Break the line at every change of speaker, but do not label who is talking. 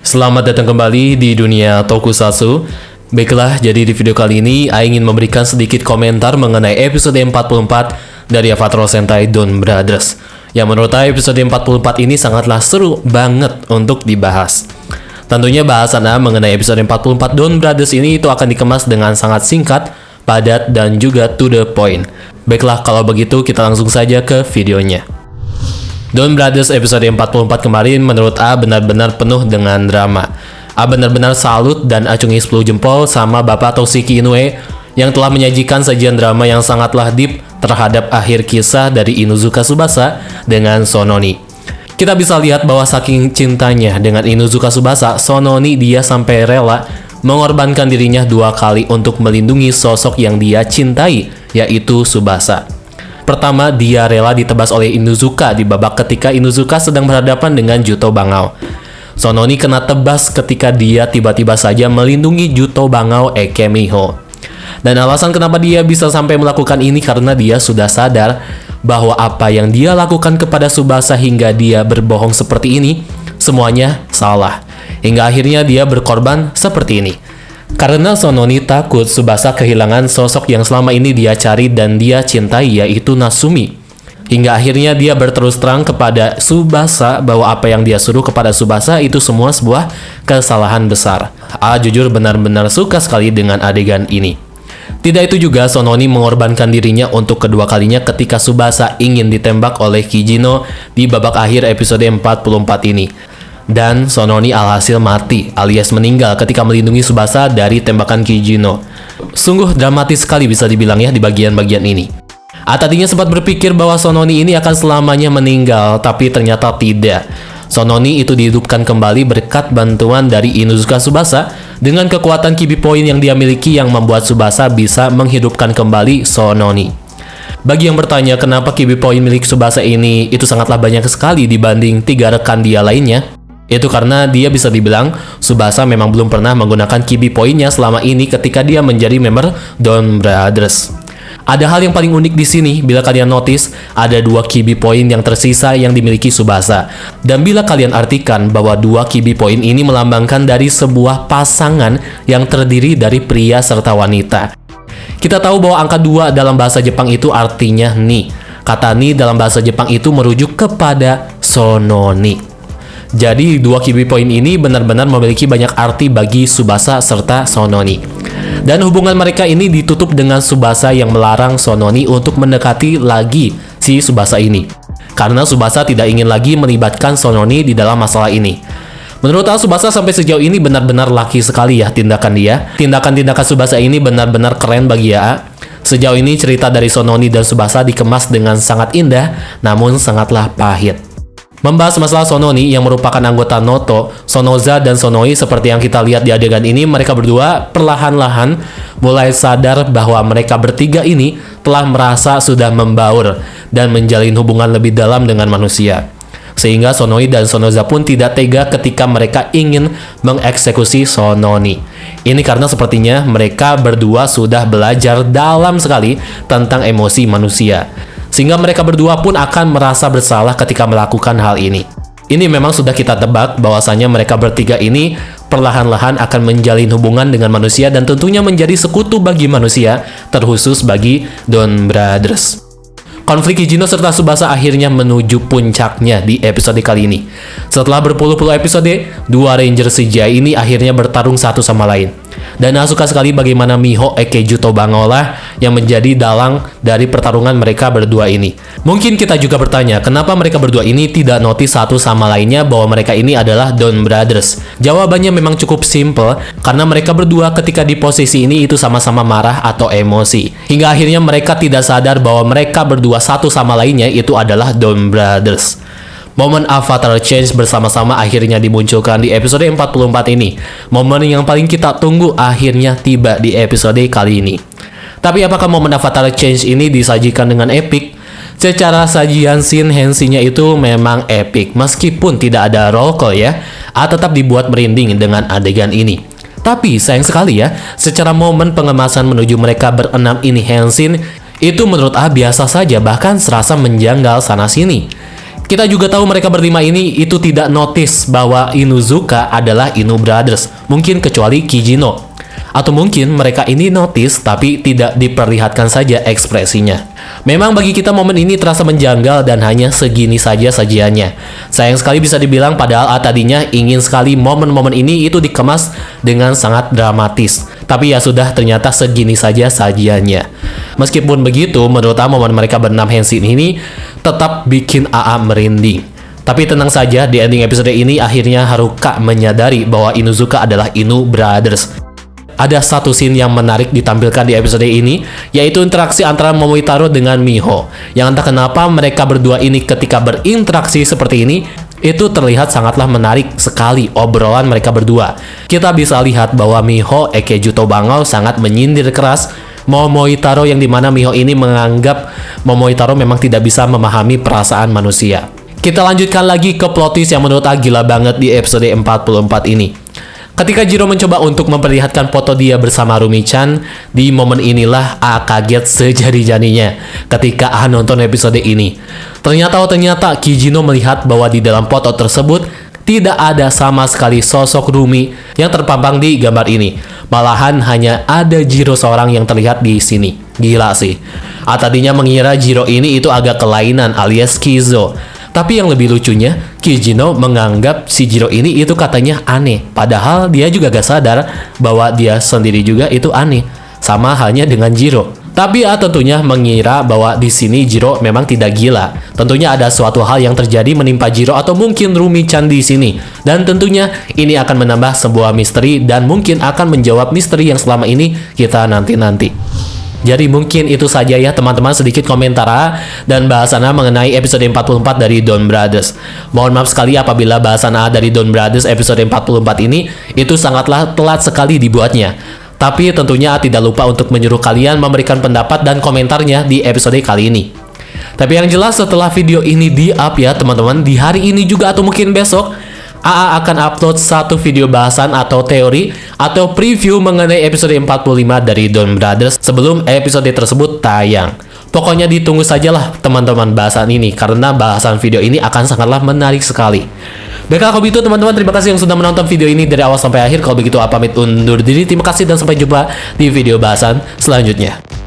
Selamat datang kembali di dunia Tokusatsu. Baiklah, jadi di video kali ini A ingin memberikan sedikit komentar mengenai episode 44 dari Avatar Sentai Dawn Brothers. Yang menurut A episode 44 ini sangatlah seru banget untuk dibahas. Tentunya bahasan A mengenai episode 44 Dawn Brothers ini itu akan dikemas dengan sangat singkat, padat, dan juga to the point. Baiklah, kalau begitu kita langsung saja ke videonya. Dawn Brothers episode 44 kemarin menurut A benar-benar penuh dengan drama. A benar-benar salut dan acungi 10 jempol sama Bapak Toshiki Inoue yang telah menyajikan sajian drama yang sangatlah deep terhadap akhir kisah dari Inuzuka Tsubasa dengan Sononi. Kita bisa lihat bahwa saking cintanya dengan Inuzuka Tsubasa, Sononi dia sampai rela mengorbankan dirinya 2 kali untuk melindungi sosok yang dia cintai, yaitu Tsubasa. Pertama, dia rela ditebas oleh Inuzuka di babak ketika Inuzuka sedang berhadapan dengan Juto Bangau. Sononi kena tebas ketika dia tiba-tiba saja melindungi Juto Bangau Eke Miho. Dan alasan kenapa dia bisa sampai melakukan ini karena dia sudah sadar bahwa apa yang dia lakukan kepada Tsubasa hingga dia berbohong seperti ini, semuanya salah. Hingga akhirnya dia berkorban seperti ini. Karena Sononi takut Tsubasa kehilangan sosok yang selama ini dia cari dan dia cintai, yaitu Natsumi. Hingga akhirnya dia berterus terang kepada Tsubasa bahwa apa yang dia suruh kepada Tsubasa itu semua sebuah kesalahan besar. A jujur benar-benar suka sekali dengan adegan ini. Tidak itu juga, Sononi mengorbankan dirinya untuk kedua kalinya ketika Tsubasa ingin ditembak oleh Kijino di babak akhir episode 44 ini. Dan Sononi alhasil mati alias meninggal ketika melindungi Tsubasa dari tembakan Kijino. Sungguh dramatis sekali bisa dibilang ya di bagian-bagian ini. Tadinya sempat berpikir bahwa Sononi ini akan selamanya meninggal, tapi ternyata tidak. Sononi itu dihidupkan kembali berkat bantuan dari Inuzuka Tsubasa dengan kekuatan Kibi Point yang dia miliki yang membuat Tsubasa bisa menghidupkan kembali Sononi. Bagi yang bertanya kenapa Kibi Point milik Tsubasa ini itu sangatlah banyak sekali dibanding 3 rekan dia lainnya, itu karena dia bisa dibilang Tsubasa memang belum pernah menggunakan Kibi Point-nya selama ini ketika dia menjadi member Dawn Brothers. Ada hal yang paling unik di sini, bila kalian notice, ada 2 Kibi Point yang tersisa yang dimiliki Tsubasa. Dan bila kalian artikan bahwa 2 Kibi Point ini melambangkan dari sebuah pasangan yang terdiri dari pria serta wanita. Kita tahu bahwa angka 2 dalam bahasa Jepang itu artinya ni. Kata ni dalam bahasa Jepang itu merujuk kepada Sononi. Jadi 2 Kibi Point ini benar-benar memiliki banyak arti bagi Tsubasa serta Sononi. Dan hubungan mereka ini ditutup dengan Tsubasa yang melarang Sononi untuk mendekati lagi si Tsubasa ini. Karena Tsubasa tidak ingin lagi melibatkan Sononi di dalam masalah ini. Menurut aku Tsubasa sampai sejauh ini benar-benar laki sekali ya tindakan dia. Tindakan-tindakan Tsubasa ini benar-benar keren bagi ya. Sejauh ini cerita dari Sononi dan Tsubasa dikemas dengan sangat indah, namun sangatlah pahit. Membahas masalah Sononi yang merupakan anggota Noto, Sonoza dan Sonoi seperti yang kita lihat di adegan ini, mereka berdua perlahan-lahan mulai sadar bahwa mereka bertiga ini telah merasa sudah membaur dan menjalin hubungan lebih dalam dengan manusia. Sehingga Sonoi dan Sonoza pun tidak tega ketika mereka ingin mengeksekusi Sononi. Ini karena sepertinya mereka berdua sudah belajar dalam sekali tentang emosi manusia. Sehingga mereka berdua pun akan merasa bersalah ketika melakukan hal ini. Ini memang sudah kita tebak bahwasanya mereka bertiga ini perlahan-lahan akan menjalin hubungan dengan manusia dan tentunya menjadi sekutu bagi manusia, terkhusus bagi Dawn Brothers. Konflik Kijino serta Tsubasa akhirnya menuju puncaknya di episode kali ini. Setelah berpuluh-puluh episode, 2 Ranger CGI ini akhirnya bertarung satu sama lain. Dan aku suka sekali bagaimana Miho Eke Juto Bangau lah yang menjadi dalang dari pertarungan mereka berdua ini. Mungkin kita juga bertanya, kenapa mereka berdua ini tidak notice satu sama lainnya bahwa mereka ini adalah Dawn Brothers? Jawabannya memang cukup simple, karena mereka berdua ketika di posisi ini itu sama-sama marah atau emosi. Hingga akhirnya mereka tidak sadar bahwa mereka berdua satu sama lainnya itu adalah Dawn Brothers. Momen Avatar Change bersama-sama akhirnya dimunculkan di episode 44 ini. Momen yang paling kita tunggu akhirnya tiba di episode kali ini. Tapi apakah momen Avatar Change ini disajikan dengan epic? Secara sajian scene Henshin-nya itu memang epic, meskipun tidak ada roll call ya. Tetap dibuat merinding dengan adegan ini. Tapi sayang sekali ya, secara momen pengemasan menuju mereka berenam ini Henshin, itu menurut A biasa saja, bahkan serasa menjanggal sana-sini. Kita juga tahu mereka berlima ini itu tidak notice bahwa Inuzuka adalah Inu Brothers, mungkin kecuali Kijino. Atau mungkin mereka ini notice tapi tidak diperlihatkan saja ekspresinya. Memang bagi kita momen ini terasa menjanggal dan hanya segini saja sajiannya. Sayang sekali bisa dibilang padahal tadinya ingin sekali momen-momen ini itu dikemas dengan sangat dramatis. Tapi ya sudah, ternyata segini saja sajiannya. Meskipun begitu, menurut momen mereka berenam Henshin ini tetap bikin AA merinding. Tapi tenang saja, di ending episode ini akhirnya Haruka menyadari bahwa Inuzuka adalah Inu Brothers. Ada satu scene yang menarik ditampilkan di episode ini, yaitu interaksi antara Momotaro dengan Miho. Yang entah kenapa mereka berdua ini ketika berinteraksi seperti ini, itu terlihat sangatlah menarik sekali obrolan mereka berdua. Kita bisa lihat bahwa Miho Juto Bangau sangat menyindir keras Momotaro, yang dimana Miho ini menganggap Momotaro memang tidak bisa memahami perasaan manusia. Kita lanjutkan lagi ke plot twist yang menurut gila banget di episode 44 ini. Ketika Jiro mencoba untuk memperlihatkan foto dia bersama Rumi-chan, di momen inilah A kaget sejadi-jadinya ketika A nonton episode ini. Ternyata Kijino melihat bahwa di dalam foto tersebut tidak ada sama sekali sosok Rumi yang terpampang di gambar ini. Malahan hanya ada Jiro seorang yang terlihat di sini. Gila sih. A tadinya mengira Jiro ini itu agak kelainan alias Kizo. Tapi yang lebih lucunya, Kijino menganggap si Jiro ini itu katanya aneh. Padahal dia juga gak sadar bahwa dia sendiri juga itu aneh. Sama halnya dengan Jiro. Tapi tentunya mengira bahwa di sini Jiro memang tidak gila. Tentunya ada suatu hal yang terjadi menimpa Jiro atau mungkin Rumi-chan di sini. Dan tentunya ini akan menambah sebuah misteri dan mungkin akan menjawab misteri yang selama ini kita nanti-nanti. Jadi mungkin itu saja ya teman-teman, sedikit komentar dan bahasan mengenai episode 44 dari Don Brothers. Mohon maaf sekali apabila bahasan dari Don Brothers episode 44 ini itu sangatlah telat sekali dibuatnya. Tapi tentunya tidak lupa untuk menyuruh kalian memberikan pendapat dan komentarnya di episode kali ini. Tapi yang jelas setelah video ini di-up ya teman-teman, di hari ini juga atau mungkin besok, AA akan upload satu video bahasan atau teori atau preview mengenai episode 45 dari Don Brothers sebelum episode tersebut tayang. Pokoknya ditunggu sajalah teman-teman bahasan ini, karena bahasan video ini akan sangatlah menarik sekali. Baiklah kalau begitu teman-teman, terima kasih yang sudah menonton video ini dari awal sampai akhir. Kalau begitu pamit undur diri, terima kasih dan sampai jumpa di video bahasan selanjutnya.